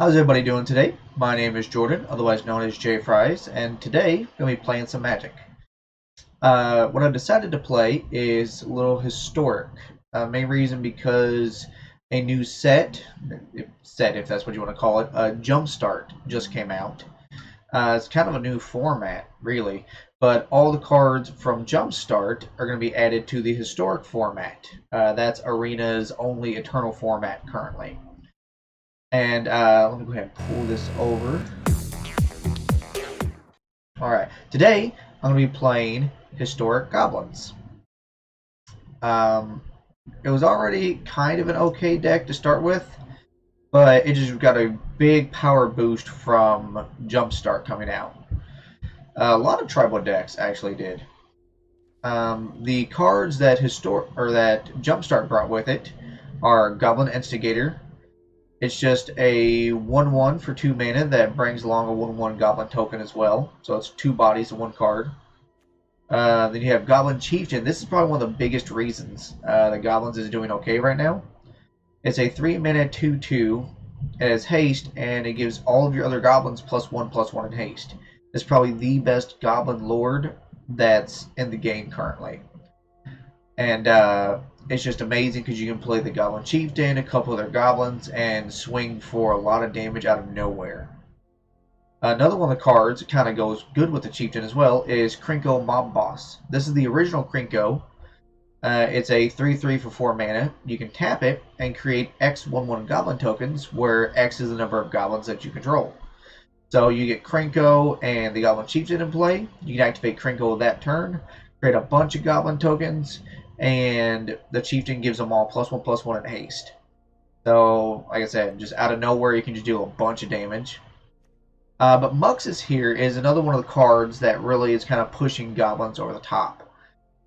How's everybody doing today? My name is Jordan, otherwise known as J Fries, and today I'm going to be playing some Magic. What I've decided to play is a little historic. Main reason because a new set if that's what you want to call it, Jump-start just came out. It's kind of a new format, really, but all the cards from Jump-start are going to be added to the historic format. That's Arena's only eternal format currently. And let me go ahead and pull this over. Alright, today I'm going to be playing Historic Goblins. It was already kind of an okay deck to start with, but it just got a big power boost from Jumpstart coming out. A lot of tribal decks actually did. The cards that Jumpstart brought with it are Goblin Instigator. It's just a 1/1 for 2 mana that brings along a 1/1 Goblin token as well. So it's 2 bodies and 1 card. Then you have Goblin Chieftain. This is probably one of the biggest reasons that Goblins is doing okay right now. It's a 3 mana 2/2. It has haste, and it gives all of your other goblins +1/+1 in haste. It's probably the best Goblin Lord that's in the game currently. And it's just amazing because you can play the Goblin Chieftain, a couple other goblins, and swing for a lot of damage out of nowhere. Another one of the cards that kind of goes good with the Chieftain as well is Krenko Mob Boss. This is the original Krenko. It's a 3/3 for 4 mana. You can tap it and create X 1/1 Goblin tokens, where X is the number of goblins that you control. So you get Krenko and the Goblin Chieftain in play. You can activate Krenko that turn, create a bunch of Goblin tokens, and the Chieftain gives them all +1/+1 in haste. So, like I said, just out of nowhere, you can just do a bunch of damage. But Muxus here is another one of the cards that really is kind of pushing goblins over the top.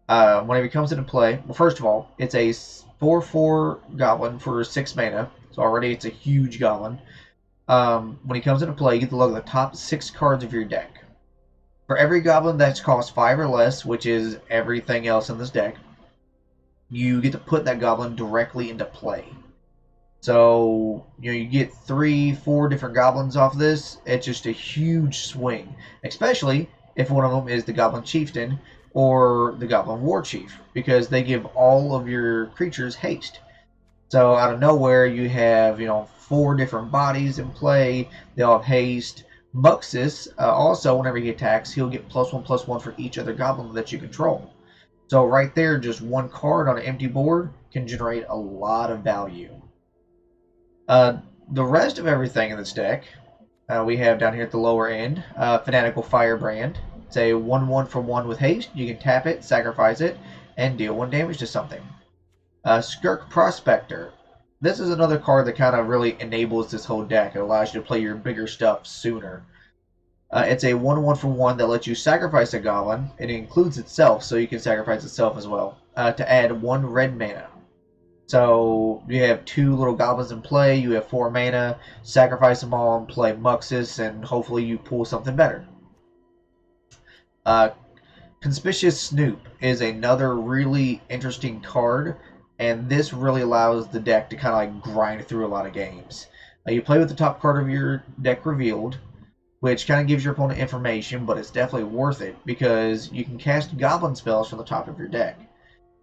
Whenever he comes into play, well, first of all, it's a 4/4 goblin for 6 mana, so already it's a huge goblin. When he comes into play, you get to look at the top 6 cards of your deck. For every goblin that's cost 5 or less, which is everything else in this deck, you get to put that goblin directly into play. So, you get 3-4 different goblins off this. It's just a huge swing, especially if one of them is the Goblin Chieftain or the Goblin Warchief, because they give all of your creatures haste. So out of nowhere, you have 4 different bodies in play. They all have haste. Muxus also, whenever he attacks, he'll get +1/+1 for each other goblin that you control. So right there, just one card on an empty board can generate a lot of value. The rest of everything in this deck, we have down here at the lower end, Fanatical Firebrand. It's a 1/1 for 1 with haste. You can tap it, sacrifice it, and deal 1 damage to something. Skirk Prospector. This is another card that kind of really enables this whole deck. It allows you to play your bigger stuff sooner. It's a 1/1 for 1 that lets you sacrifice a goblin. It includes itself, so you can sacrifice itself as well, to add 1 red mana. So you have 2 little goblins in play, you have 4 mana, sacrifice them all and play Muxus, and hopefully you pull something better. Conspicuous Snoop is another really interesting card, and this really allows the deck to kind of like grind through a lot of games. You play with the top card of your deck revealed, which kind of gives your opponent information, but it's definitely worth it because you can cast goblin spells from the top of your deck.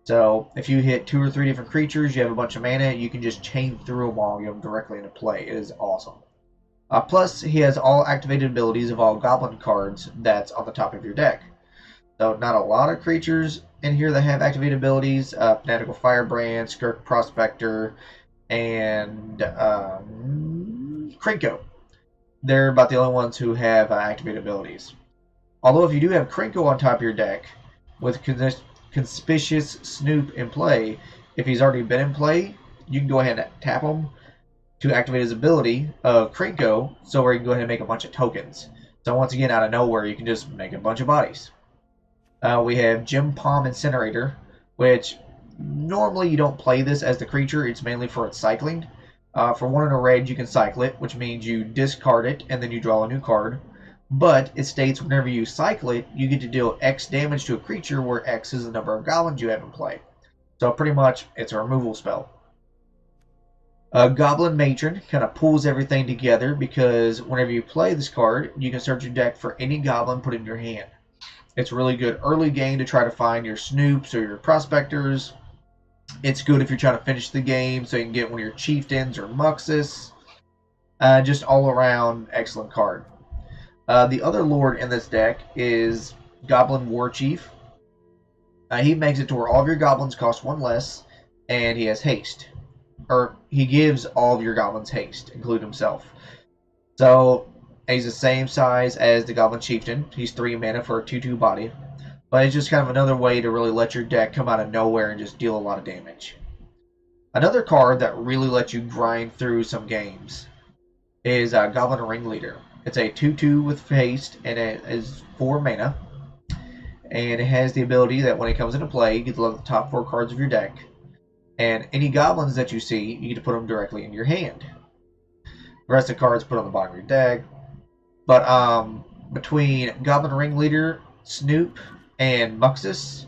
So if you hit 2 or 3 different creatures, you have a bunch of mana, you can just chain through them all and get them directly into play. It is awesome. Plus, he has all activated abilities of all goblin cards that's on the top of your deck. So not a lot of creatures in here that have activated abilities. Fanatical Firebrand, Skirk Prospector, and Krenko. They're about the only ones who have activated abilities. Although if you do have Krenko on top of your deck, with Conspicuous Snoop in play, if he's already been in play, you can go ahead and tap him to activate his ability of Krenko, so where you can go ahead and make a bunch of tokens. So once again, out of nowhere, you can just make a bunch of bodies. We have Gempalm Incinerator, which normally you don't play this as the creature, it's mainly for its cycling. For 1 in a red, you can cycle it, which means you discard it and then you draw a new card. But it states whenever you cycle it, you get to deal X damage to a creature where X is the number of goblins you have in play. So pretty much, it's a removal spell. Goblin Matron kind of pulls everything together because whenever you play this card, you can search your deck for any goblin put in your hand. It's really good early game to try to find your Snoops or your Prospectors. It's good if you're trying to finish the game so you can get one of your Chieftains or Muxus. Just all around excellent card. The other lord in this deck is Goblin Warchief. He makes it to where all of your goblins cost one less, and he has haste. Or he gives all of your goblins haste, including himself. So he's the same size as the Goblin Chieftain. He's 3 mana for a 2/2 body. But it's just kind of another way to really let your deck come out of nowhere and just deal a lot of damage. Another card that really lets you grind through some games is Goblin Ringleader. It's a 2/2 with haste, and it is 4 mana. And it has the ability that when it comes into play, you get to look at the top 4 cards of your deck. And any goblins that you see, you get to put them directly in your hand. The rest of the cards put on the bottom of your deck. But between Goblin Ringleader, Snoop, and Muxus,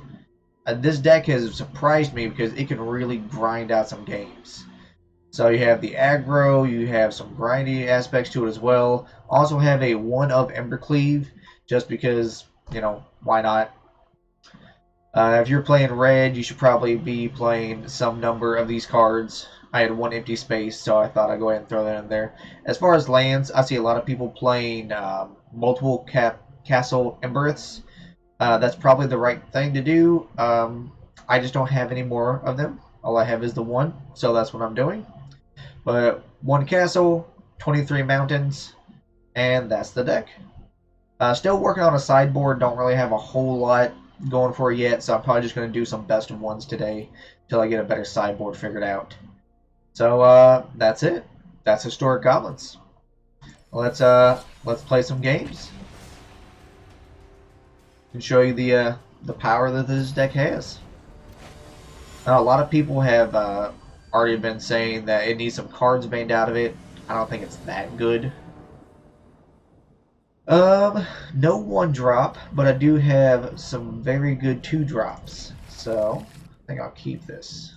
this deck has surprised me because it can really grind out some games. So you have the aggro, you have some grindy aspects to it as well. Also have a 1 of Embercleave, just because, you know, why not? If you're playing red, you should probably be playing some number of these cards. I had 1 empty space, so I thought I'd go ahead and throw that in there. As far as lands, I see a lot of people playing multiple Castle Embereths. That's probably the right thing to do. I just don't have any more of them. All I have is the 1, so that's what I'm doing. But 1 castle, 23 mountains, and that's the deck. Still working on a sideboard. Don't really have a whole lot going for it yet, so I'm probably just going to do some best of ones today until I get a better sideboard figured out. So that's it. That's Historic Goblins. Let's play some games and show you the power that this deck has. Now, a lot of people have already been saying that it needs some cards banned out of it. I don't think it's that good. No 1-drop, but I do have some very good 2-drops. So, I think I'll keep this.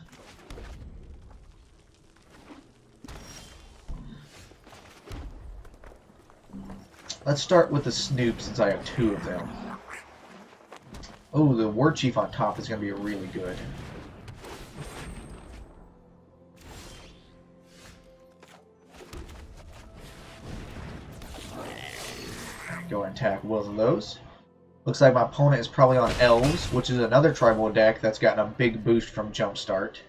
Let's start with the Snoop since I have 2 of them. Oh, the Warchief on top is going to be really good. Go and attack both of those. Looks like my opponent is probably on Elves, which is another tribal deck that's gotten a big boost from Jump-start.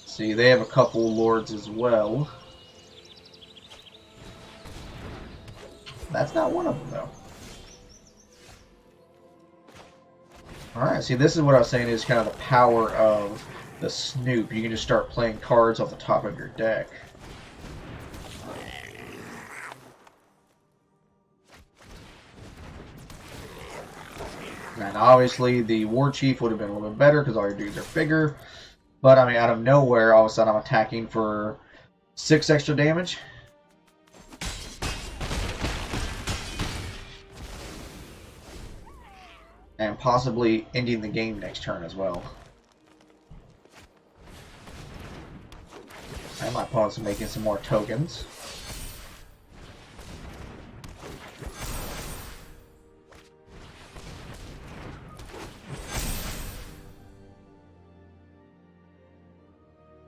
See, they have a couple lords as well. That's not one of them, though. Alright, see, this is what I was saying is kind of the power of the Snoop. You can just start playing cards off the top of your deck. And obviously, the Warchief would have been a little bit better because all your dudes are bigger. But, I mean, out of nowhere, all of a sudden I'm attacking for 6 extra damage. And possibly ending the game next turn as well. And my opponent's making some more tokens.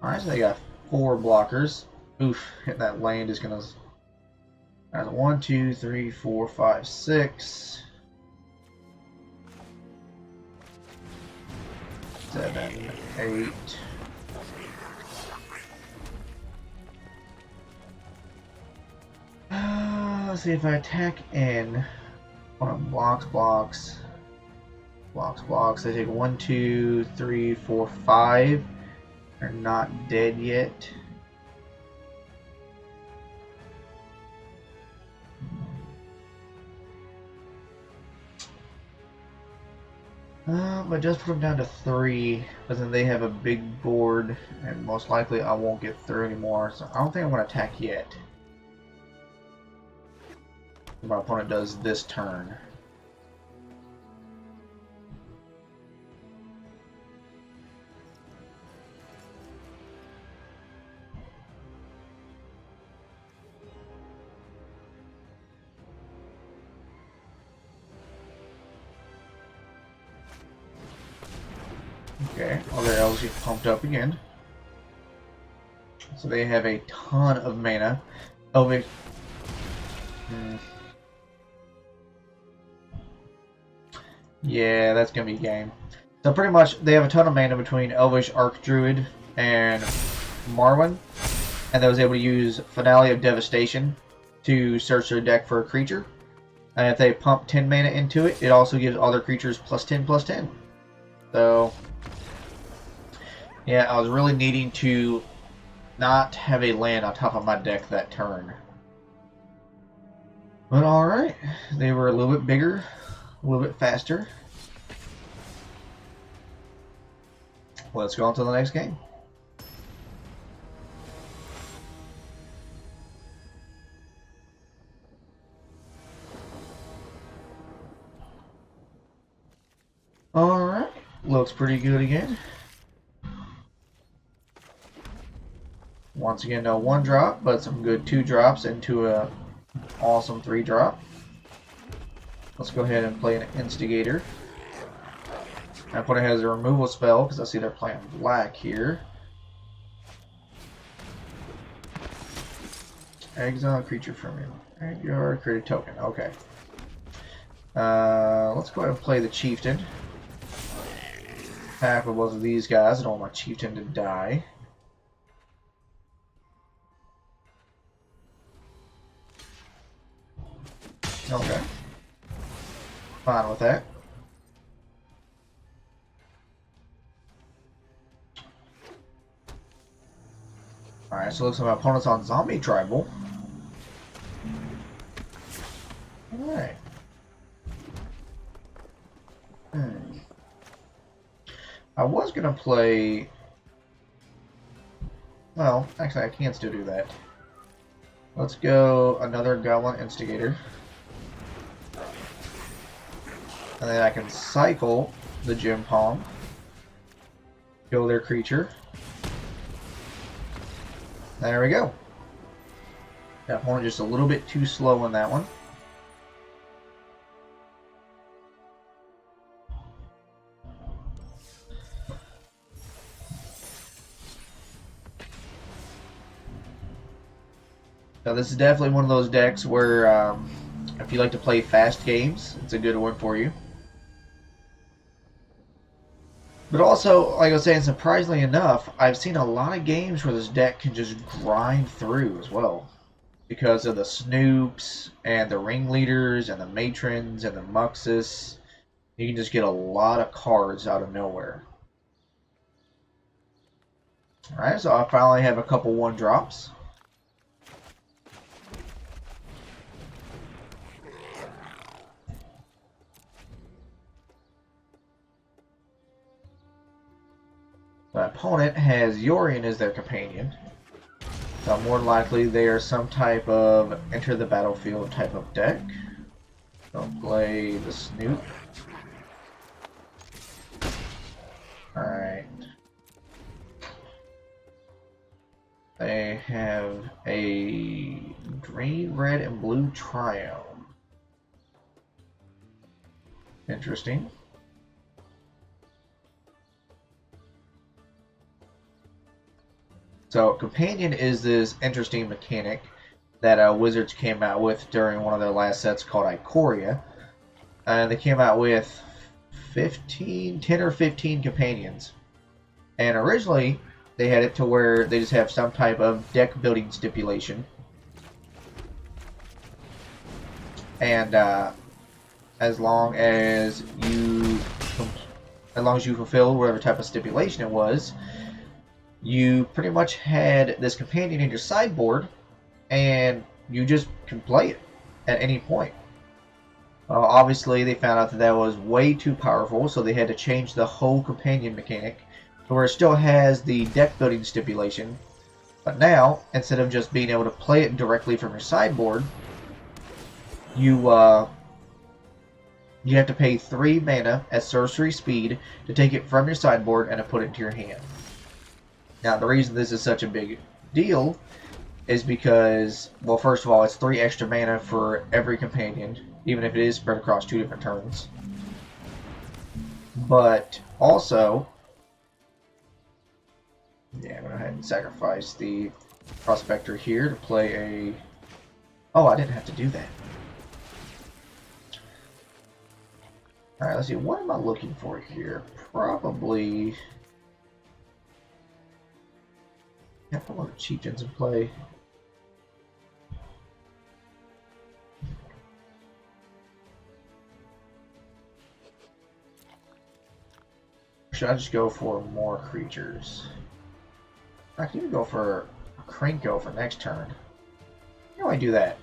Alright, so they got 4 blockers. Oof, hitting that land is gonna... That's 1, 2, 3, 4, 5, 6. 7, 8. Let's see if I attack in. Blocks. They take 1, 2, 3, 4, 5. They're not dead yet. But just put them down to 3, but then they have a big board, and most likely I won't get through anymore, so I don't think I'm going to attack yet. My opponent does this turn. Okay, all their elves get pumped up again. So they have a ton of mana. Elvish. Yeah, that's gonna be a game. So pretty much they have a ton of mana between Elvish Archdruid and Marwyn, and they was able to use Finale of Devastation to search their deck for a creature. And if they pump 10 mana into it, it also gives all their creatures +10/+10. So yeah, I was really needing to not have a land on top of my deck that turn. But alright, they were a little bit bigger, a little bit faster. Let's go on to the next game. Alright, looks pretty good again. Once again, no 1-drop, but some good 2-drops into a awesome 3-drop. Let's go ahead and play an Instigator. I put it as a removal spell because I see they're playing black here. Exile a creature from your graveyard, create a token. Okay. Let's go ahead and play the Chieftain. Half of both of these guys. I don't want my Chieftain to die. Okay. Fine with that. Alright, so it looks like my opponent's on Zombie Tribal. Alright. I was gonna play... Well, actually I can still do that. Let's go another Goblin Instigator. And then I can cycle the Gempalm. Kill their creature. There we go. That one just a little bit too slow on that one. Now this is definitely one of those decks where if you like to play fast games, it's a good one for you. But also, like I was saying, surprisingly enough, I've seen a lot of games where this deck can just grind through as well. Because of the Snoops, and the Ringleaders, and the Matrons, and the Muxus. You can just get a lot of cards out of nowhere. Alright, so I finally have a couple 1-drops. My opponent has Yorion as their companion. So more likely they are some type of enter the battlefield type of deck. Don't play the Snoop. Alright. They have a green, red, and blue Triome. Interesting. So, Companion is this interesting mechanic that Wizards came out with during one of their last sets called Ikoria. They came out with 10 or 15 companions. And originally, they had it to where they just have some type of deck building stipulation. And as long as you fulfilled whatever type of stipulation it was, you pretty much had this companion in your sideboard, and you just can play it at any point. Obviously, they found out that that was way too powerful, so they had to change the whole companion mechanic to where it still has the deck building stipulation. But now, instead of just being able to play it directly from your sideboard, you have to pay 3 mana at sorcery speed to take it from your sideboard and to put it into your hand. Now, the reason this is such a big deal is because, well, first of all, it's 3 extra mana for every companion, even if it is spread across 2 different turns. But also, Yeah, I'm going to go ahead and sacrifice the Prospector here to play a... Oh, I didn't have to do that. Alright, let's see. What am I looking for here? Probably... Yeah, a lot of chieftains in play. Should I just go for more creatures? I can even go for a Krenko for next turn. How do I do that?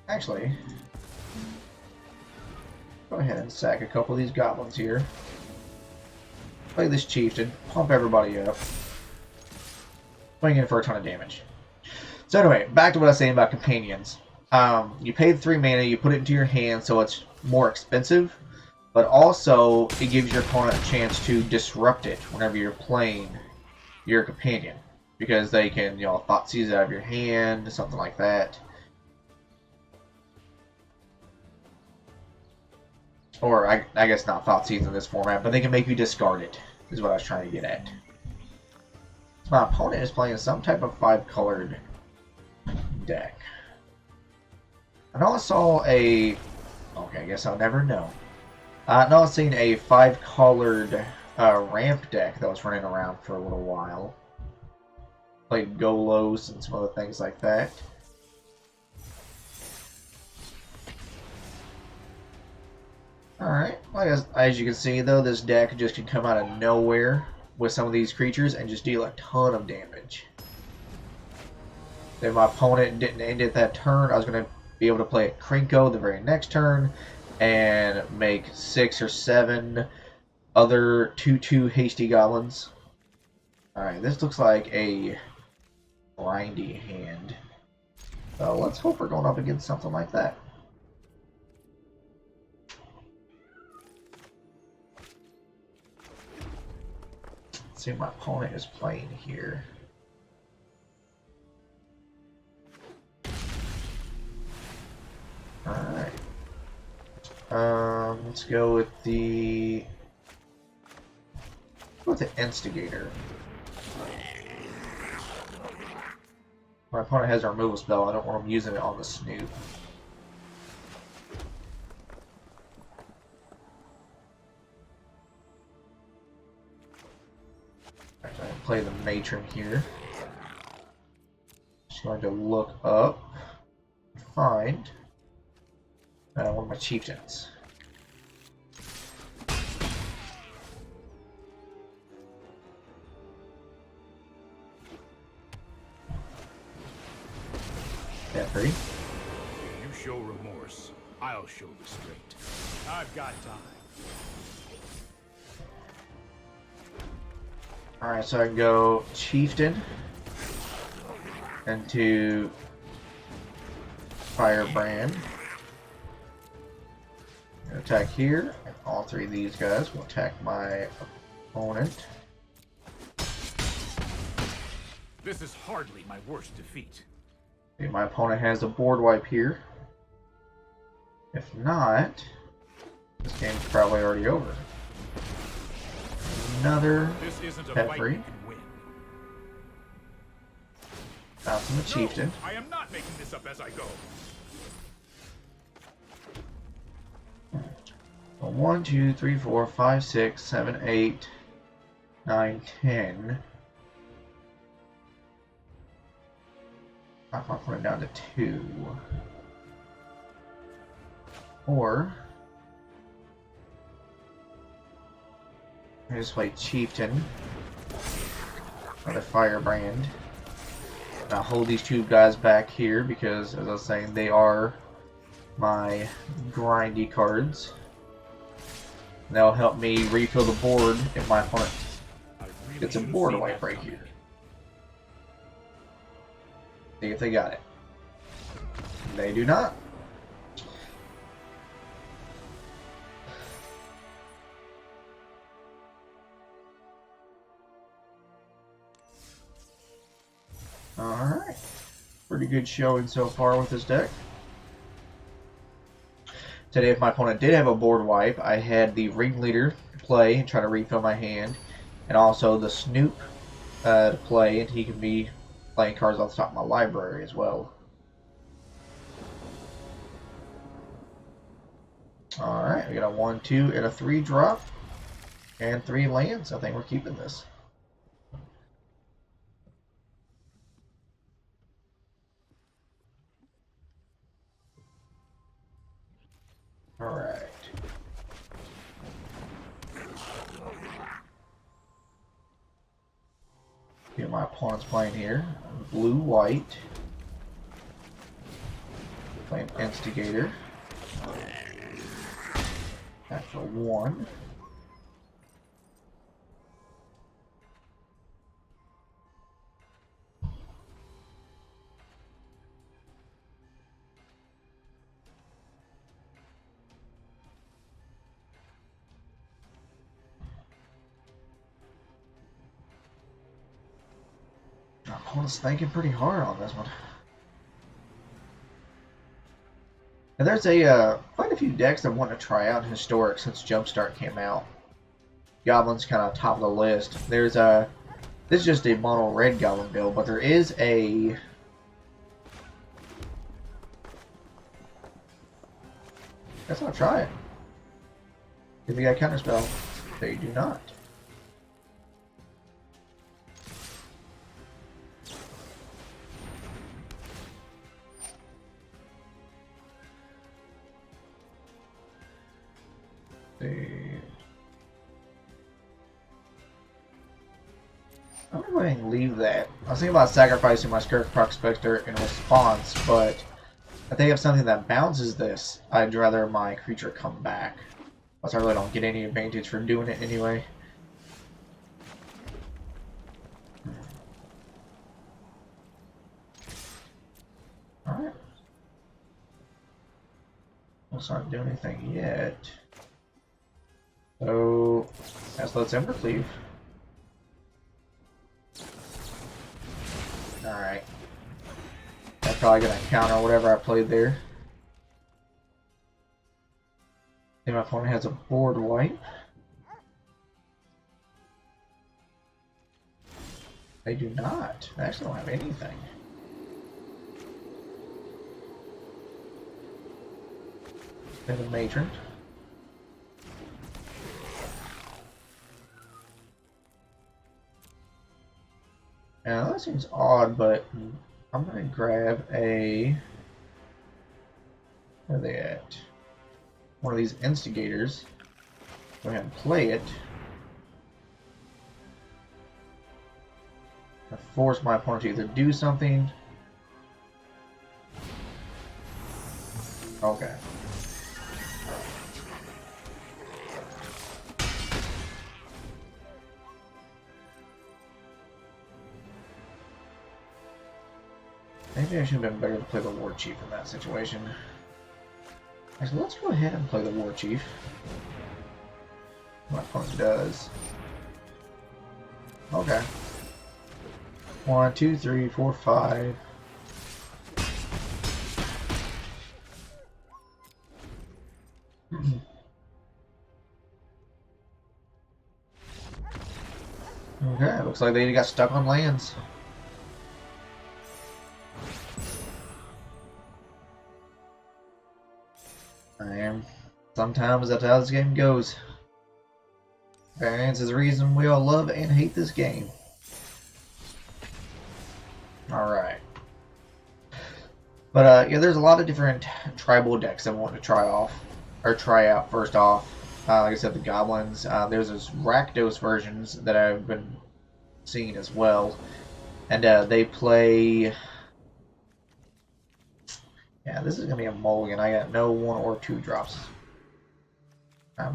Actually, go ahead and sack a couple of these goblins here. Play this chieftain, pump everybody up. Swing in for a ton of damage. So anyway, back to what I was saying about companions. You pay the 3 mana, you put it into your hand, so it's more expensive, but also it gives your opponent a chance to disrupt it whenever you're playing your companion, because they can, you know, thought seize out of your hand, something like that. Or I guess not thought seize in this format, but they can make you discard it, is what I was trying to get at. So my opponent is playing some type of 5-colored deck. I know I saw a... Okay, I guess I'll never know. I know I've seen a 5-colored ramp deck that was running around for a little while. Played Golos and some other things like that. Alright, well, as you can see though, this deck just can come out of nowhere with some of these creatures and just deal a ton of damage. If my opponent didn't end it that turn, I was going to be able to play a Krenko the very next turn and make 6 or 7 other 2/2 hasty goblins. Alright, this looks like a grindy hand. So let's hope we're going up against something like that. Let's see what my opponent is playing here. Alright. Let's go with the Instigator. My opponent has a removal spell. I don't want him using it on the Snoop. Actually, I can play the Matron here. Just going to look up, find one of my chieftains. Free. You show remorse, I'll show restraint. I've got time. Alright, so I can go Chieftain into Firebrand. Attack here, and all 3 of these guys will attack my opponent. This is hardly my worst defeat. My opponent has a board wipe here. If not, this game's probably already over. Another pet free. Bouncing the Chieftain. I am not making this up as I go. 1, 2, 3, 4, 5, 6, 7, 8, 9, 10. I'll put it down to 2. Or I just play Chieftain, another Firebrand. And I'll hold these 2 guys back here because, as I was saying, they are my grindy cards. And that'll help me refill the board if my opponent gets a board wipe right here. See if they got it. They do not. Alright. Pretty good showing so far with this deck. Today, if my opponent did have a board wipe, I had the Ringleader to play and try to refill my hand, and also the Snoop to play, and he can be playing cards off the top of my library as well. Alright, we got a 1, 2, and a 3 drop, and 3 lands. I think we're keeping this. Alright. See what my opponent's playing here. Blue, white. Playing Instigator. That's for 1. My opponent's thinking pretty hard on this one. And there's quite a few decks I want to try out in Historic since Jump-start came out. Goblin's kind of top of the list. There's this is just a mono red Goblin build, but there is a let's not try it. If you got counterspell, they do not. I'm gonna go ahead and leave that. I was thinking about sacrificing my Skirk Prospector in response, but I think of something that bounces this, I'd rather my creature come back. Plus, I really don't get any advantage for doing it anyway. Alright. Let's not do anything yet. So, let's Embercleave. Alright. That's probably going to counter whatever I played there. I think my opponent has a board wipe. They do not. They actually don't have anything. And the Matron. Now that seems odd, but I'm gonna grab a. Where are they at? One of these Instigators. Go ahead and play it. I force my opponent to either do something. Okay. Maybe I should have been better to play the Warchief in that situation. Actually, let's go ahead and play the Warchief. My opponent does. Okay. 1, 2, 3, 4, 5. Okay, looks like they got stuck on lands. Sometimes that's how this game goes. Variance is the reason we all love and hate this game. Alright. But yeah, there's a lot of different tribal decks I want to try out first off. Like I said, the Goblins. There's those Rakdos versions that I've been seeing as well. And they play... Yeah, this is going to be a mulligan. I got no 1 or 2 drops.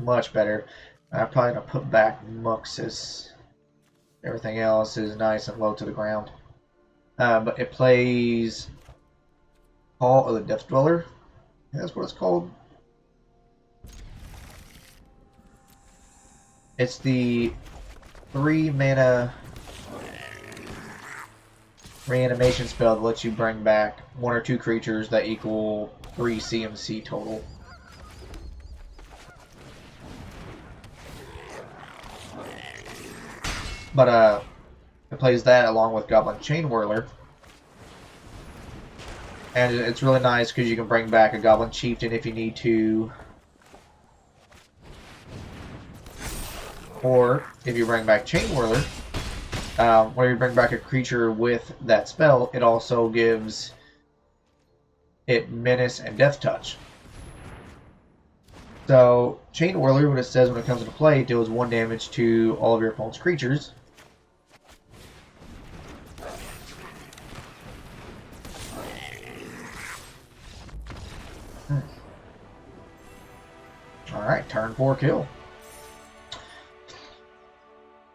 Much better. I'm probably going to put back Muxus. Everything else is nice and low to the ground. But it plays Hall of the Death Dweller. That's what it's called. It's the 3 mana reanimation spell that lets you bring back 1 or 2 creatures that equal 3 CMC total. But it plays that along with Goblin Chain Whirler. And it's really nice because you can bring back a Goblin Chieftain if you need to. Or if you bring back Chain Whirler, where you bring back a creature with that spell, it also gives it Menace and Death Touch. So, Chain Whirler, what it says when it comes into play, it deals 1 damage to all of your opponent's creatures. Alright, turn 4 kill.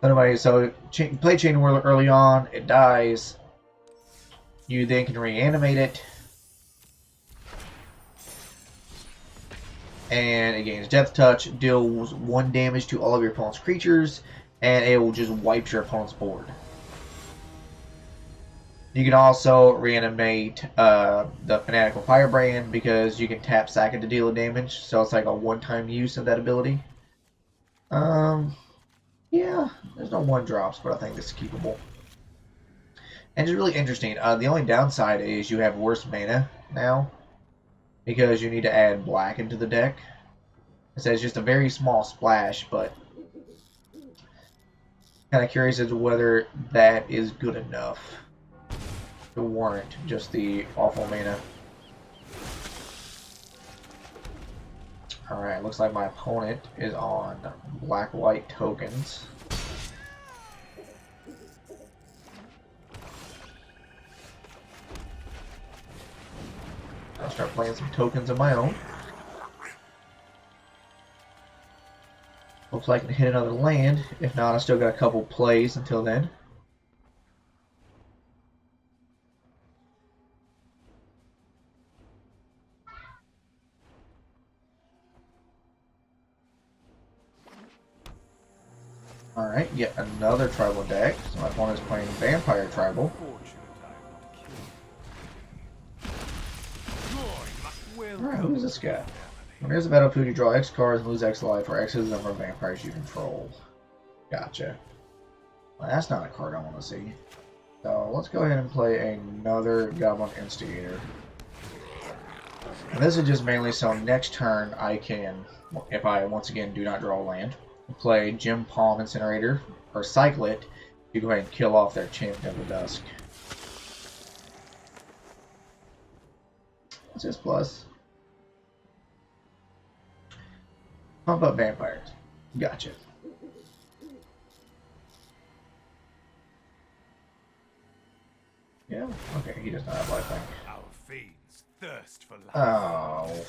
Anyway, so play Chain Whirler early on, it dies. You then can reanimate it. And it gains Death Touch, deals 1 damage to all of your opponent's creatures, and it will just wipe your opponent's board. You can also reanimate the Fanatical Firebrand because you can tap sack it to deal damage, so it's like a one-time use of that ability. Yeah, there's no 1-drops, but I think this is keepable. And it's really interesting. The only downside is you have worse mana now, because you need to add black into the deck. It says just a very small splash, but kind of curious as to whether that is good enough to warrant just the awful mana. Alright, looks like my opponent is on black-white tokens. I'll start playing some tokens of my own. Looks like I can hit another land. If not, I still got a couple plays until then. Alright, yet another tribal deck. So my opponent's playing Vampire Tribal. Alright, who's this guy? When there's a battlefield, you draw X cards and lose X life, or X is the number of vampires you control. Gotcha. Well, that's not a card I want to see. So let's go ahead and play another Goblin Instigator. And this is just mainly so next turn I can, if I once again do not draw a land, play Gempalm Incinerator, or cycle it, you go ahead and kill off their Champion of the Dusk. What's this plus? Pump up vampires. Gotcha. Yeah, okay, he does not have lifelink. Our fiends thirst for life. Oh.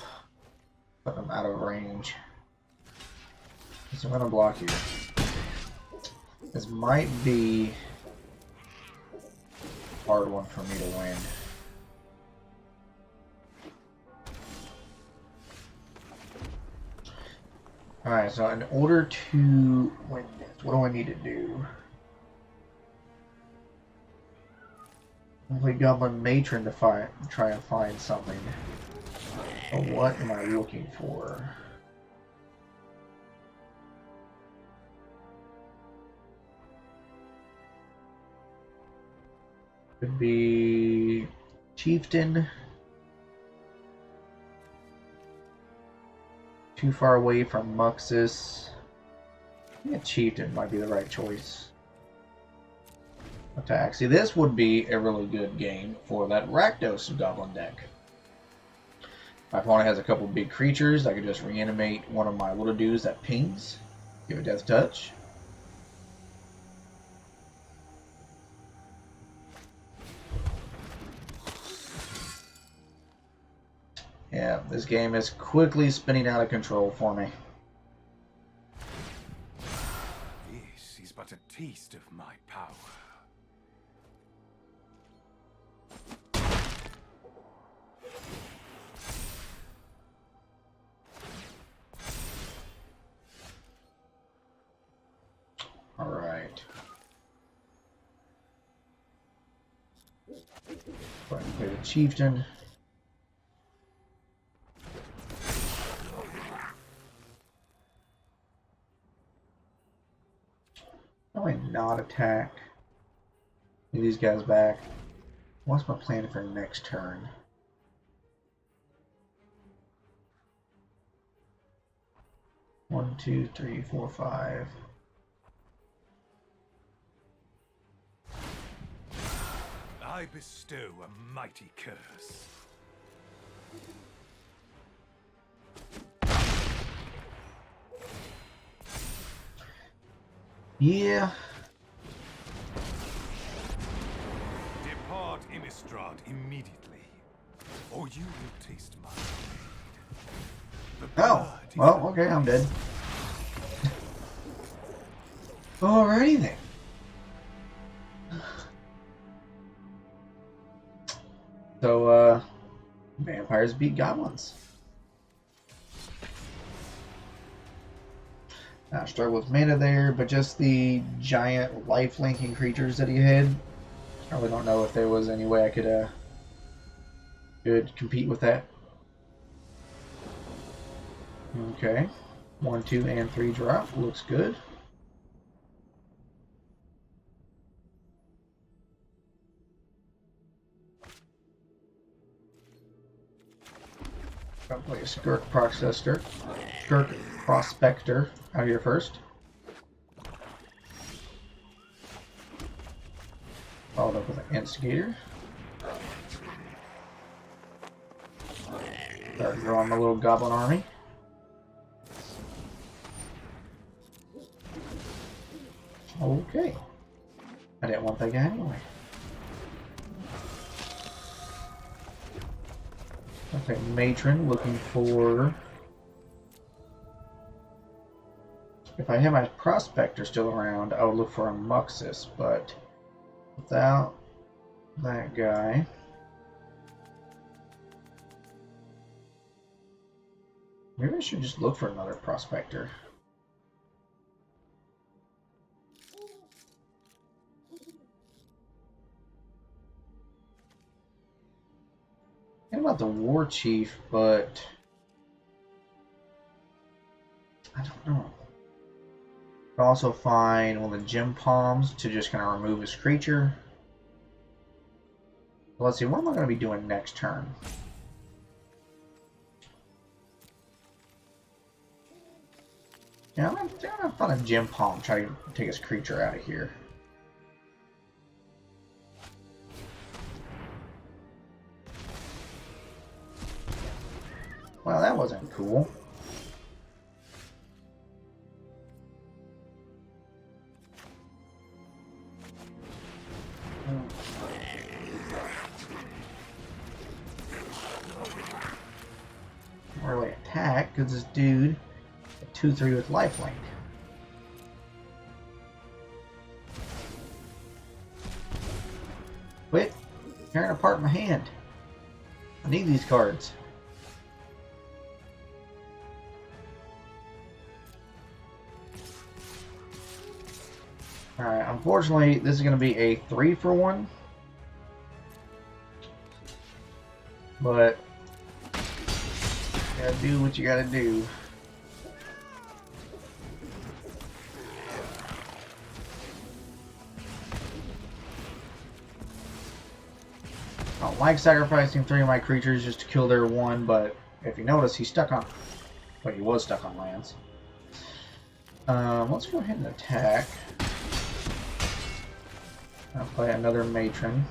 Put him out of range. So I'm gonna block you. This might be a hard one for me to win. Alright, so in order to win this, what do I need to do? I'll play Goblin Matron to try and find something. But what am I looking for? Could be Chieftain. Too far away from Muxus. I think Chieftain might be the right choice. Attack. See, this would be a really good game for that Rakdos Goblin deck. My opponent has a couple big creatures. I could just reanimate one of my little dudes that pings. Give it Death Touch. Yeah, this game is quickly spinning out of control for me. This is but a taste of my power. All right. Go ahead and play the Chieftain. Probably not attack. Get these guys back. What's my plan for next turn? One, two, three, four, five. I bestow a mighty curse. Yeah. Depart Innistrad immediately, or you will taste my blade. The Oh, blood is well, okay, I'm dead. Alrighty then. So, vampires beat goblins. Not struggle with mana there, but just the giant life-linking creatures that he had. I really don't know if there was any way I could compete with that. Okay. 1, 2, and 3 drop. Looks good. I'll play a Skirk Prospector out here first. Followed up with an Instigator. Start drawing my little goblin army. Okay. I didn't want that guy anyway. Okay, Matron looking for... If I had my Prospector still around, I would look for a Muxus, but without that guy... Maybe I should just look for another Prospector. About the Warchief, but I don't know. I'll also find one of the Gempalms to just kind of remove his creature. Well, let's see, what am I going to be doing next turn? Yeah, I'm going to find a Gempalm, try to take his creature out of here. Well, that wasn't cool. Early attack, because this dude, a 2/3 with lifelink. Quit tearing apart my hand. I need these cards. Alright, unfortunately, this is going to be a 3-for-1. But, you gotta do what you gotta do. I don't like sacrificing 3 of my creatures just to kill their 1, but if you notice, he's stuck on... Well, he was stuck on lands. Let's go ahead and attack. I'll play another Matron.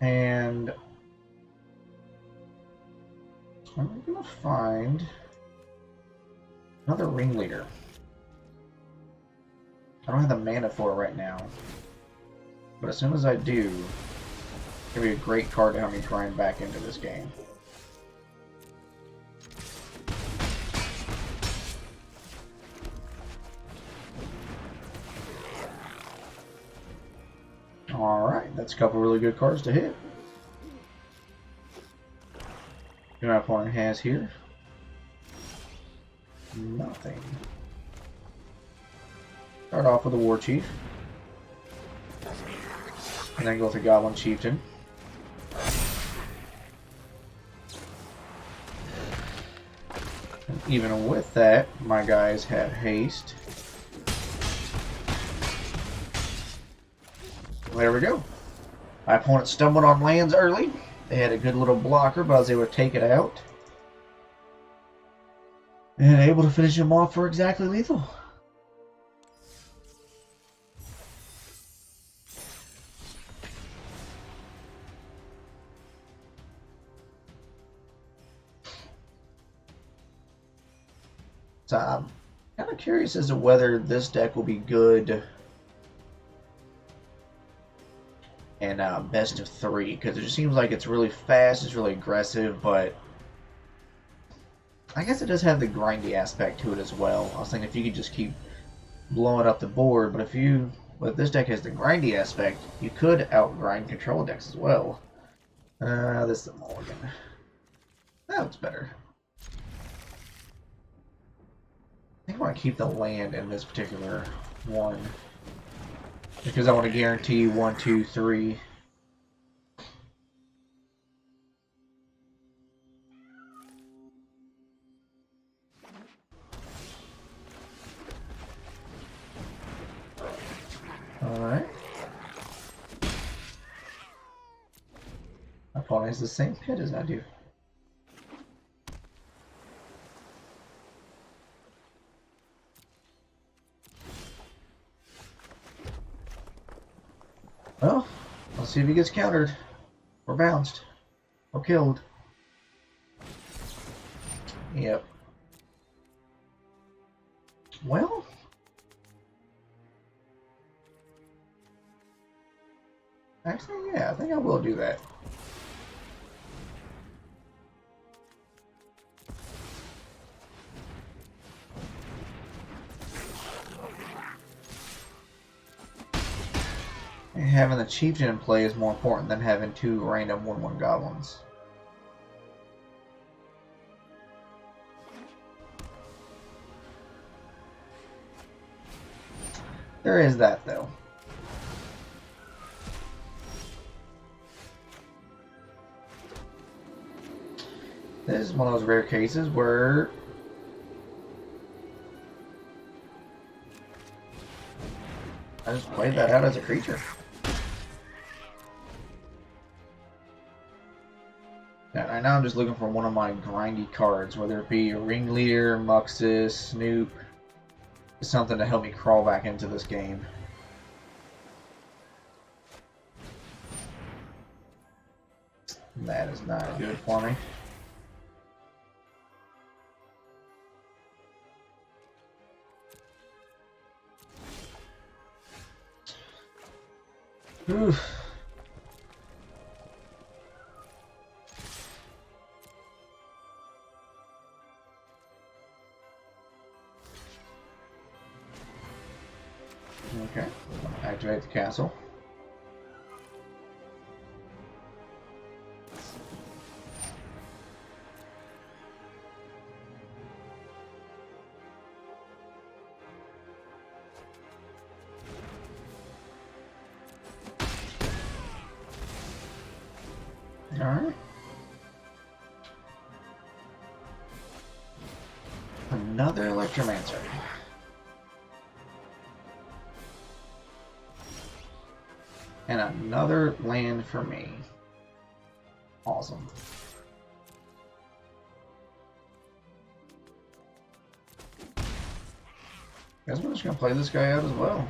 And I'm gonna find another Ringleader. I don't have the mana for it right now, but as soon as I do, it's gonna be a great card to help me grind back into this game. Alright, that's a couple really good cards to hit. What my opponent has here? Nothing. Start off with a Warchief. And then go with a Goblin Chieftain. Even with that, my guys have haste. There we go. My opponent stumbled on lands early. They had a good little blocker, but I was able to take it out. And able to finish him off for exactly lethal. So I'm kind of curious as to whether this deck will be good in best of 3, because it just seems like it's really fast, it's really aggressive, but I guess it does have the grindy aspect to it as well. I was thinking if you could just keep blowing up the board, but if this deck has the grindy aspect, you could outgrind control decks as well. This is a mulligan. That looks better. I think I want to keep the land in this particular one because I want to guarantee 1, 2, 3. Alright. My opponent has the same pit as I do. Well, let's see if he gets countered or bounced or killed. Yep. Well, actually, yeah, I think I will do that. And having the Chieftain in play is more important than having 2 random 1/1 goblins. There is that, though. This is one of those rare cases where I just played that out as a creature. Right now I'm just looking for one of my grindy cards, whether it be a Ringleader, Muxus, Snoop, something to help me crawl back into this game. That is not good for me. Oof. Okay, activate the castle. Alright. Another Electromancer. And another land for me. Awesome. Guess we're just gonna play this guy out as well.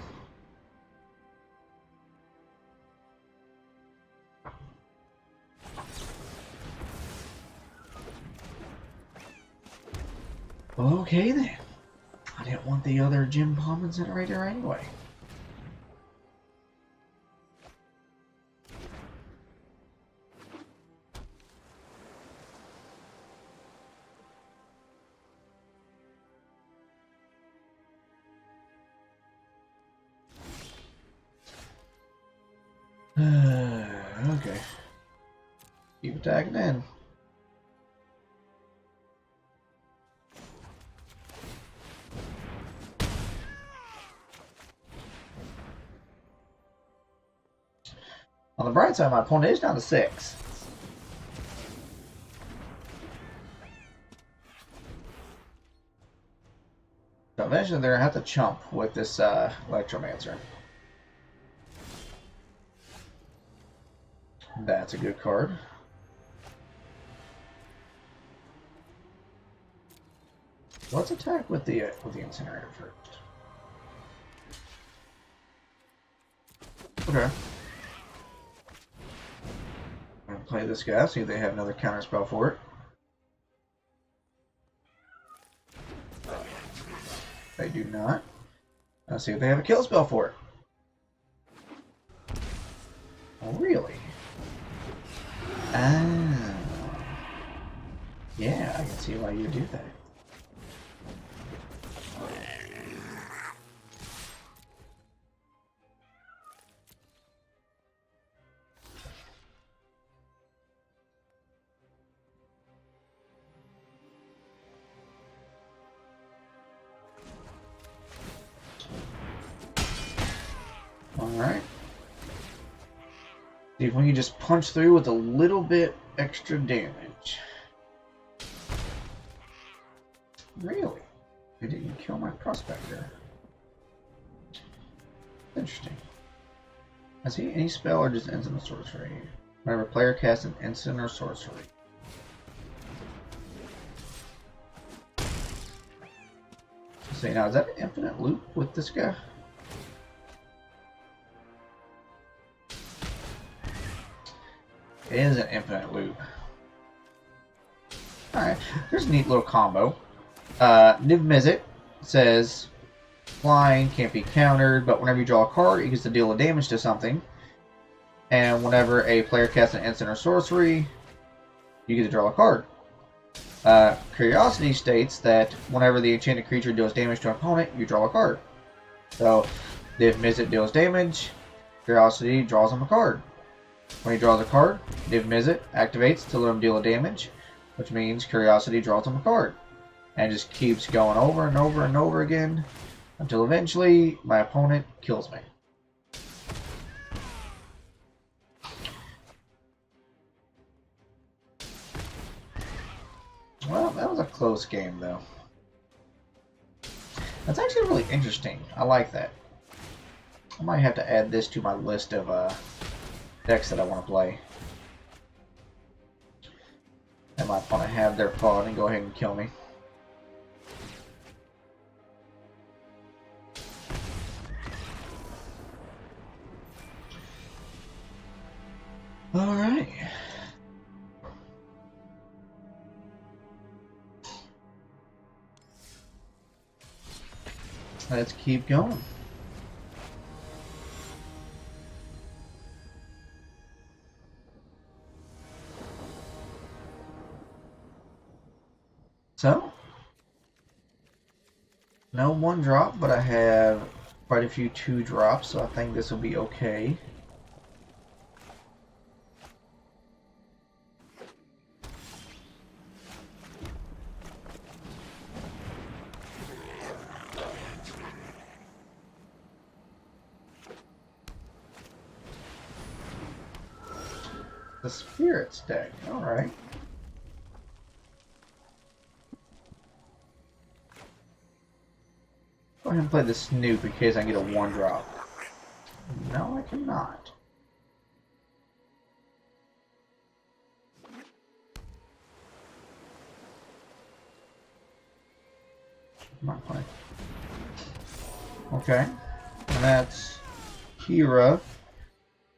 Okay then. I didn't want the other Gempalm Incinerator anyway. Okay. Keep attacking in. On the bright side, my opponent is down to 6. So eventually they're going to have to chump with this Electromancer. That's a good card. Let's attack with the Incinerator first. Okay. I'm gonna play this guy, see if they have another counter spell for it. They do not. Let's see if they have a kill spell for it. Oh, really? Ah. Yeah, I can see why you would do that. Alright. See if we can just punch through with a little bit extra damage. Really? They didn't kill my Prospector. Interesting. Has he any spell or just instant or sorcery? Whenever a player casts an instant or sorcery. Let's see, now is that an infinite loop with this guy? It is an infinite loop. Alright, there's a neat little combo. Niv Mizzet says flying can't be countered, but whenever you draw a card, it gets to deal a damage to something. And whenever a player casts an instant or sorcery, you get to draw a card. Curiosity states that whenever the enchanted creature deals damage to an opponent, you draw a card. So, Niv Mizzet deals damage, Curiosity draws him a card. When he draws a card, Niv Mizzet activates to let him deal a damage, which means Curiosity draws him a card. And it just keeps going over and over and over again until eventually my opponent kills me. Well, that was a close game, though. That's actually really interesting. I like that. I might have to add this to my list of decks that I want to play. I might want to have their fun and go ahead and kill me. Alright. Let's keep going. So, no 1-drop, but I have quite a few 2-drops, so I think this will be okay. The Spirits deck, alright. Go ahead and play the Snoop in case I get a 1-drop. No, I cannot. Come on, play. Okay. And that's Kira.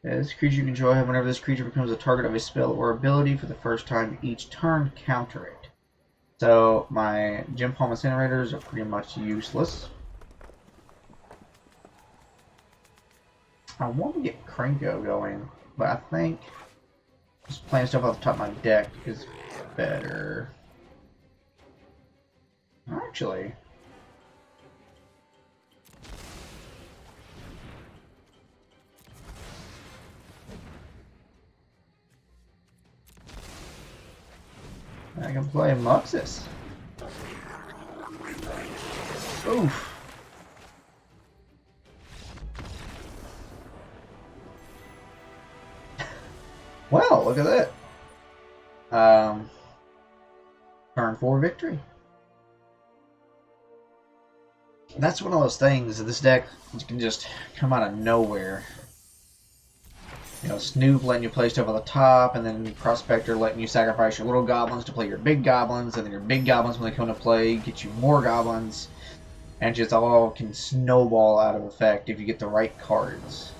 This creature you control, whenever this creature becomes a target of a spell or ability for the first time each turn, counter it. So my Gempalm Incinerators are pretty much useless. I want to get Krenko going, but I think just playing stuff off the top of my deck is better. Actually, I can play Muxus. Oof. Well, look at that. Turn 4 victory. That's one of those things. This deck can just come out of nowhere. You know, Snoop letting you play stuff on the top, and then Prospector letting you sacrifice your little goblins to play your big goblins, and then your big goblins, when they come to play, get you more goblins. And just all can snowball out of effect if you get the right cards.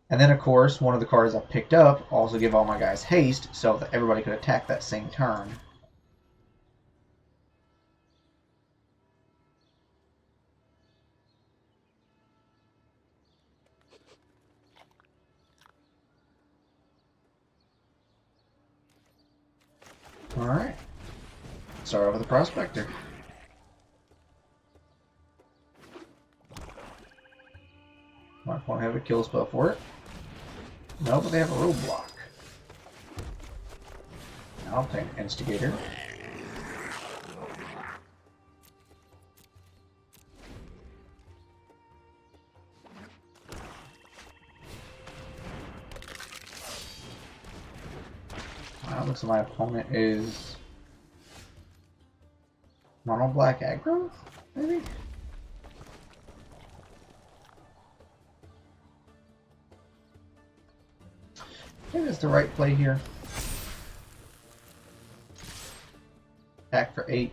And then, of course, one of the cards I picked up also give all my guys haste, so that everybody could attack that same turn. Alright. Start off with the Prospector. Might want to have a kill spell for it. No, but they have a roadblock. I'll play an Instigator. Looks like my opponent is mono black aggro, maybe? Maybe that's the right play here. Attack for 8.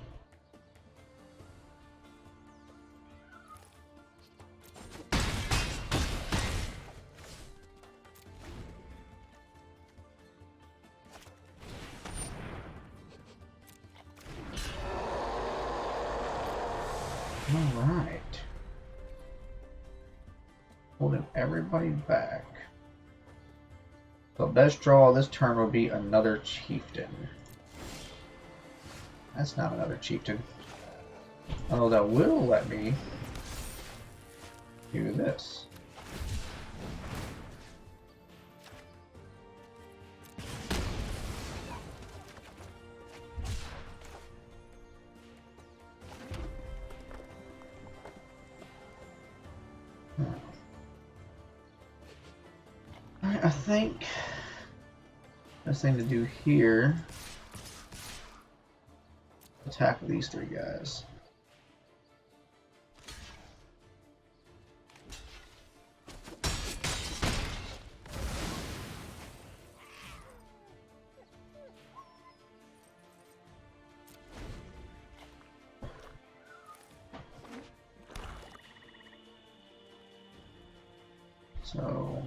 Alright. Holding everybody back. So best draw this turn will be another Chieftain. That's not another Chieftain. Although that will let me do this. I think the best thing to do here, attack these 3 guys. So,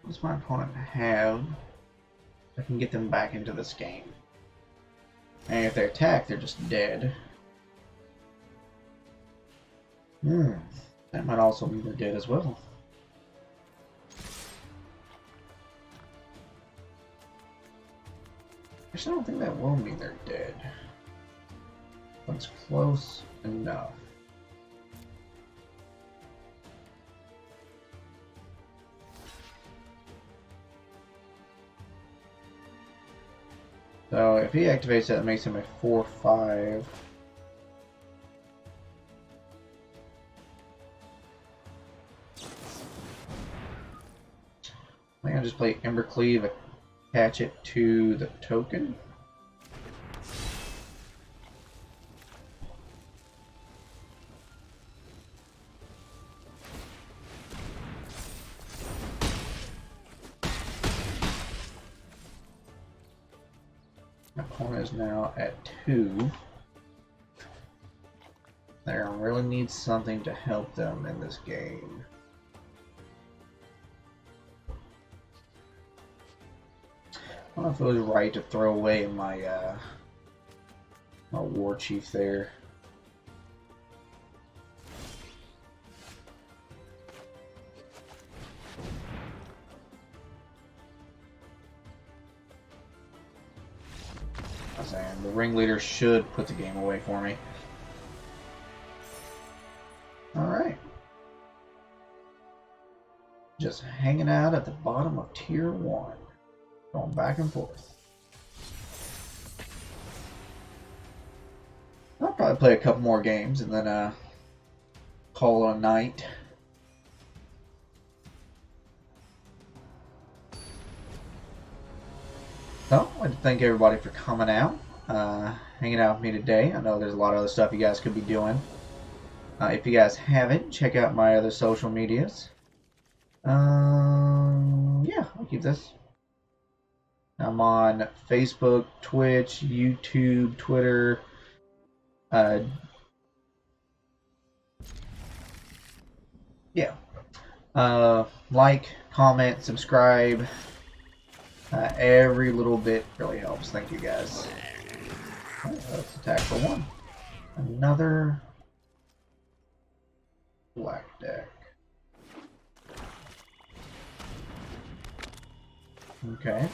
what does my opponent have? I can get them back into this game. And if they attack, they're just dead. That might also mean they're dead as well. Actually, I don't think that will mean they're dead. But it's close enough. So if he activates that, it makes him a 4/5. I think I'll just play Embercleave, attach it to the token. My opponent is now at 2. They really need something to help them in this game. I don't know if it was right to throw away my my Warchief there. I was saying the Ringleader should put the game away for me. Alright. Just hanging out at the bottom of tier 1. Going back and forth. I'll probably play a couple more games and then call it a night. So, I'd like to thank everybody for coming out. hanging out with me today. I know there's a lot of other stuff you guys could be doing. If you guys haven't, check out my other social medias. Yeah, I'll keep this. I'm on Facebook, Twitch, YouTube, Twitter. Yeah. Like, comment, subscribe. Every little bit really helps. Thank you guys. Let's attack for one. Another black deck. Okay.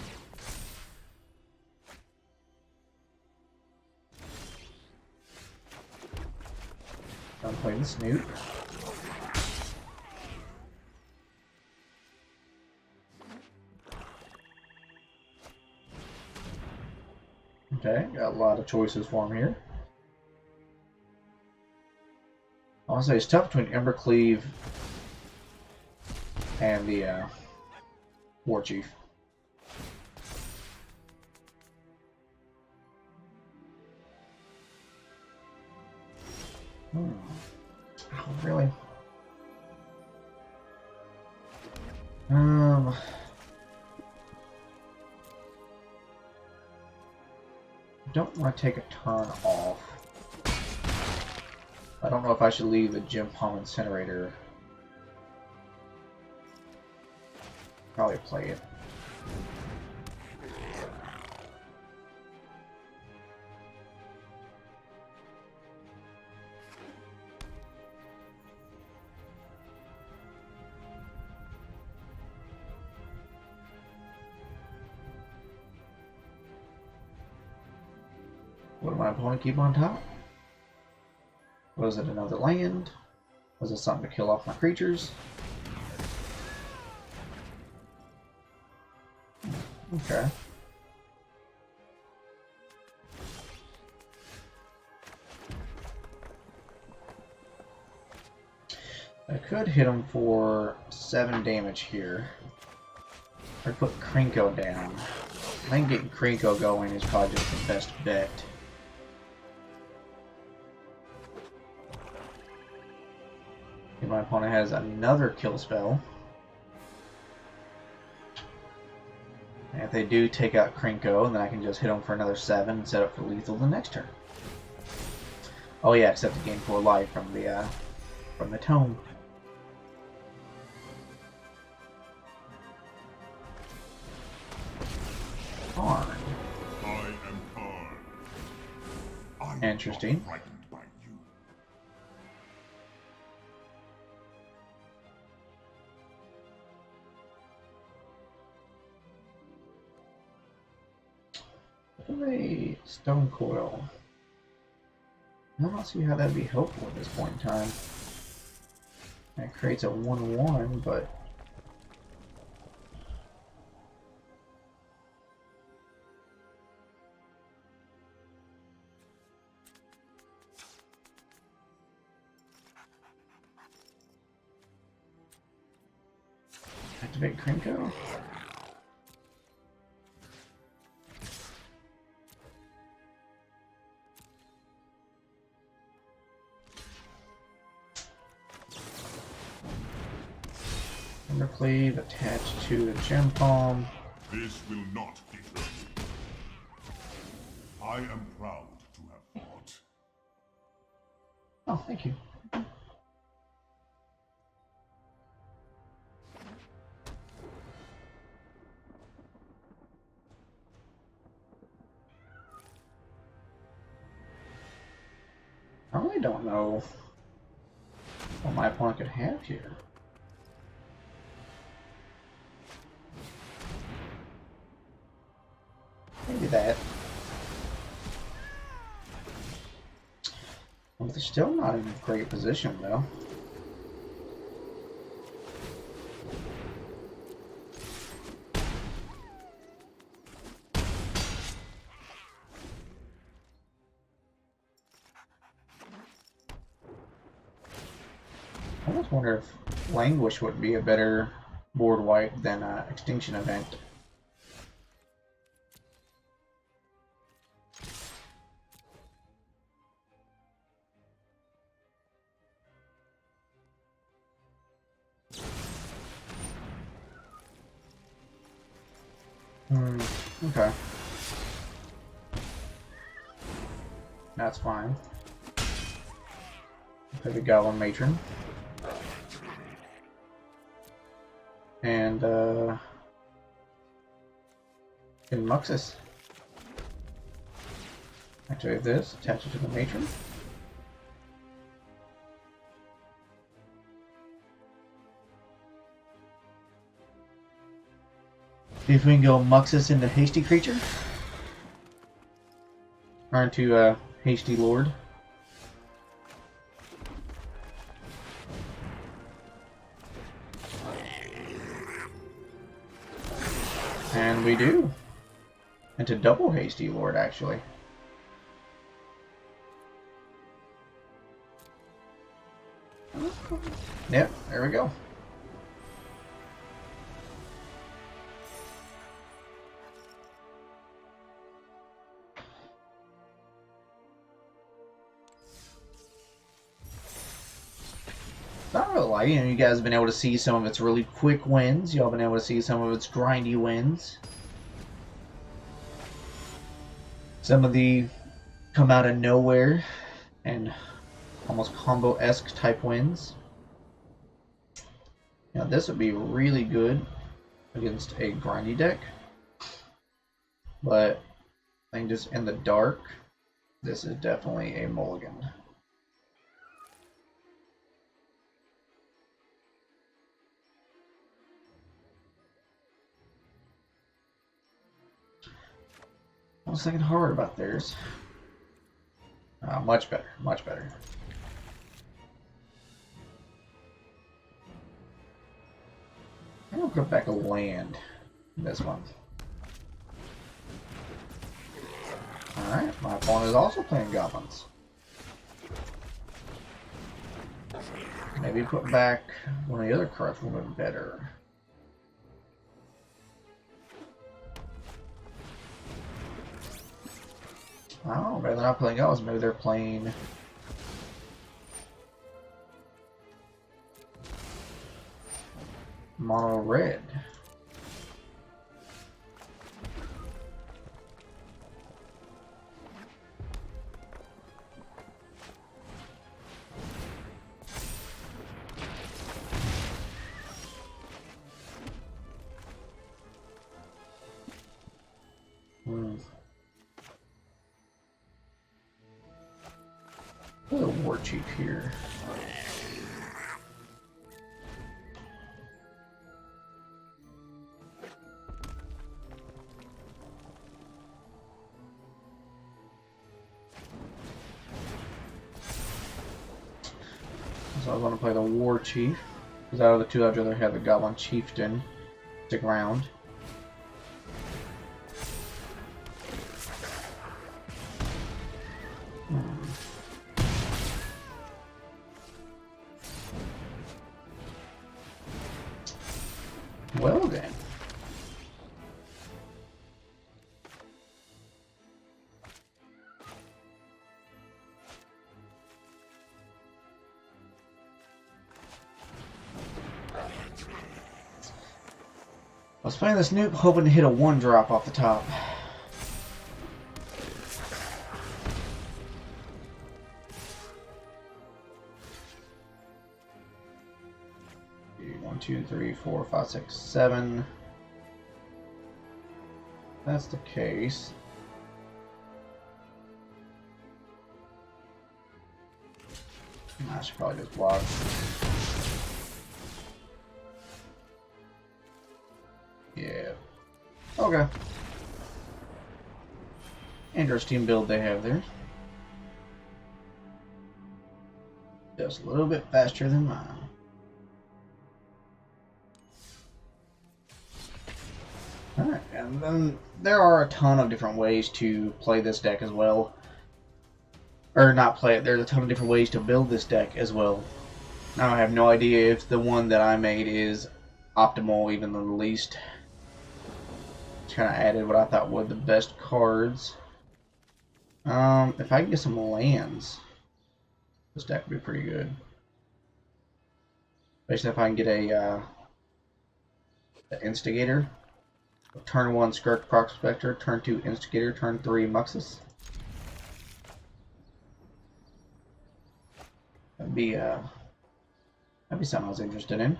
I'm playing Snoop. Okay, got a lot of choices for him here. I want to say it's tough between Embercleave and the Warchief. Oh, really? Don't want to take a turn off. I don't know if I should leave the Gempalm Incinerator. Probably play it. What did my opponent keep on top? Was it another land? Was it something to kill off my creatures? Okay. I could hit him for 7 damage here. Or put Krenko down. I think getting Krenko going is probably just the best bet. My opponent has another kill spell. And if they do take out Krenko, then I can just hit them for another 7 and set up for lethal the next turn. Oh yeah, except to gain 4 life from the tome. Karn. I am Karn. Interesting. A stone coil. I don't see how that'd be helpful at this point in time. That creates a 1/1, but activate Krenko. Embercleave attached to the Gempalm. This will not deter me. I am proud to have fought. Oh, thank you. I really don't know what my opponent could have here. Maybe that. Well, they're still not in a great position, though. I almost wonder if Languish would be a better board wipe than Extinction Event. Okay. That's fine. Play the Goblin Matron. And Muxus. Activate this, attach it to the Matron. See if we can go Muxus into Hasty Creature. Or into Hasty Lord. And we do. Into double Hasty Lord, actually. Yep, there we go. Not really like, you know, you guys have been able to see some of its really quick wins. Y'all been able to see some of its grindy wins. Some of the come out of nowhere and almost combo-esque type wins. Now this would be really good against a grindy deck. But I think just in the dark, this is definitely a mulligan. I was thinking hard about theirs. Much better, much better. I'm gonna put back a land in this one. Alright, my opponent is also playing goblins. Maybe put back one of the other cards a little bit better. I don't know, maybe they're not playing goblins, maybe they're playing mono red. Put a Warchief here. So I was going to play the Warchief, because out of the two I'd rather have the Goblin Chieftain stick around. Well then. I was playing the Snoop hoping to hit a 1-drop off the top. One, two, three, four, five, six, seven. If that's the case. I should probably just block. Yeah. Okay. Interesting build they have there. Just a little bit faster than mine. Alright, and then there are a ton of different ways to play this deck as well. Or not play it, there's a ton of different ways to build this deck as well. Now I have no idea if the one that I made is optimal, even the least. Just kind of added what I thought were the best cards. If I can get some lands, this deck would be pretty good. Especially if I can get a Instigator. Turn 1 Skirk Prospector, turn 2 Instigator, turn 3 Muxus. That'd be something I was interested in.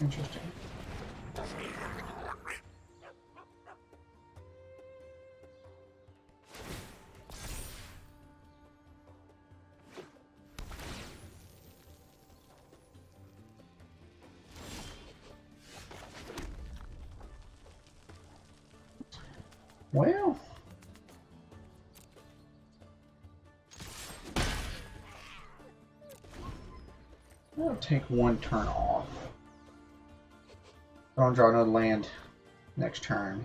Interesting. Well, I'll take one turn off. Don't draw another land next turn.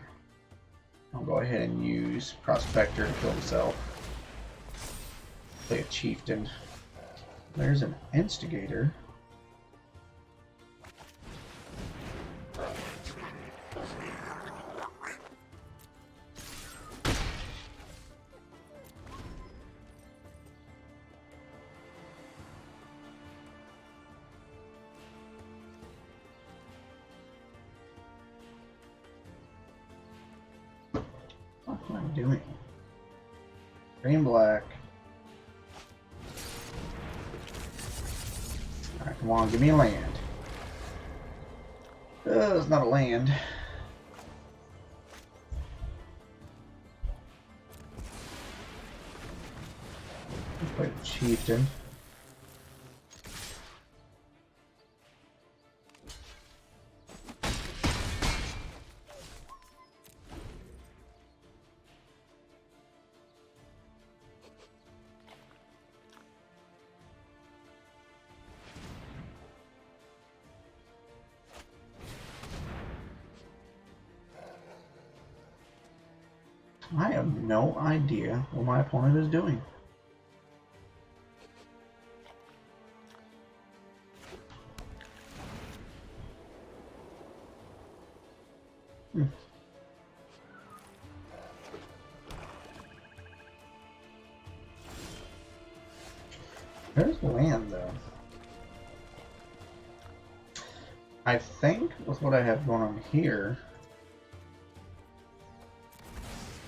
I'll go ahead and use Prospector to kill himself. Play a Chieftain. There's an Instigator. What am I doing? Green, black. Alright, come on, give me a land. Oh, it's not a land. Let's play the Chieftain. I have no idea what my opponent is doing. There's land, though. I think with what I have going on here,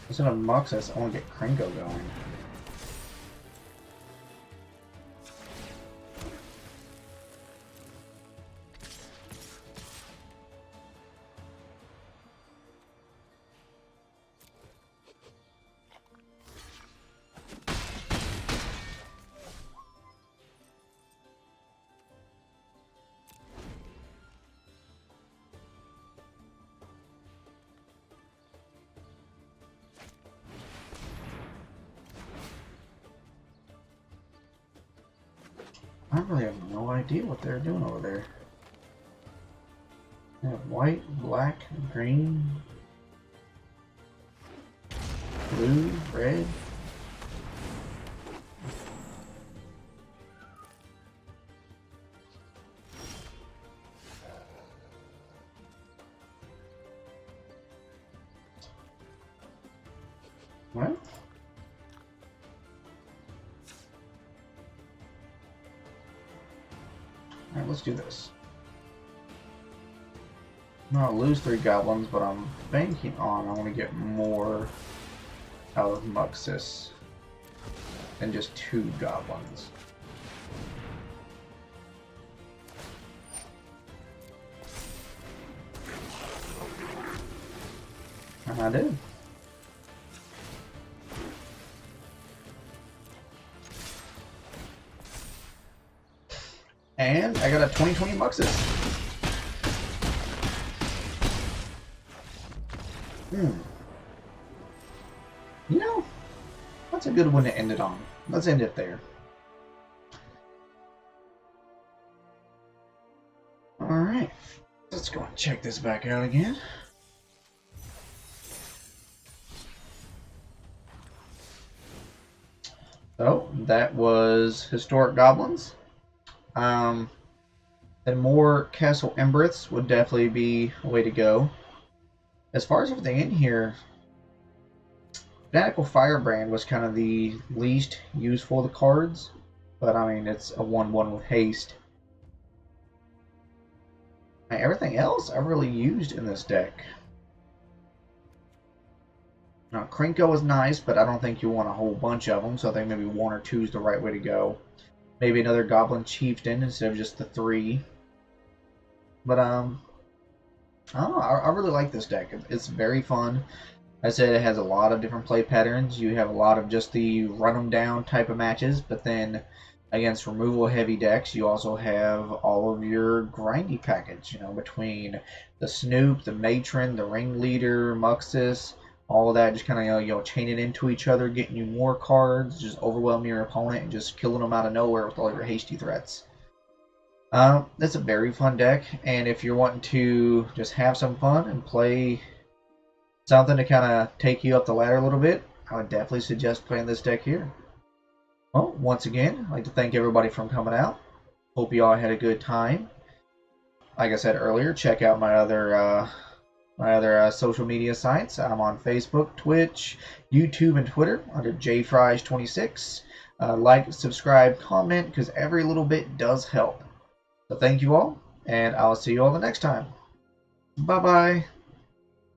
instead of Muxus, I want to get Krenko going. I really have no idea what they're doing over there. They have white, black, green, blue, red. What? Alright, let's do this. I'll lose 3 goblins, but I'm banking on I want to get more out of Muxus than just 2 goblins. And I did. And I got a 2020 Muxus. You know, that's a good one to end it on. Let's end it there. Alright. Let's go and check this back out again. So, that was Historic Goblins. And more Castle Embereths would definitely be a way to go. As far as everything in here, Fanatical Firebrand was kind of the least useful of the cards, but I mean, it's a 1/1 with haste. And everything else I really used in this deck. Now, Krenko is nice, but I don't think you want a whole bunch of them, so I think maybe 1 or 2 is the right way to go. Maybe another Goblin Chieftain instead of just the 3. But, I don't know, I really like this deck. It's very fun. I said it has a lot of different play patterns. You have a lot of just the run them down type of matches, but then against removal heavy decks, you also have all of your Grandee package, you know, between the Snoop, the Matron, the Ringleader, Muxus, all of that just kind of, you know, chaining into each other, getting you more cards, just overwhelming your opponent and just killing them out of nowhere with all your hasty threats. That's a very fun deck, and if you're wanting to just have some fun and play something to kind of take you up the ladder a little bit, I would definitely suggest playing this deck here. Well, once again, I'd like to thank everybody for coming out. Hope you all had a good time. Like I said earlier, check out my other social media sites. I'm on Facebook, Twitch, YouTube, and Twitter under jfries26. Like, subscribe, comment, because every little bit does help. So thank you all, and I'll see you all the next time. Bye-bye.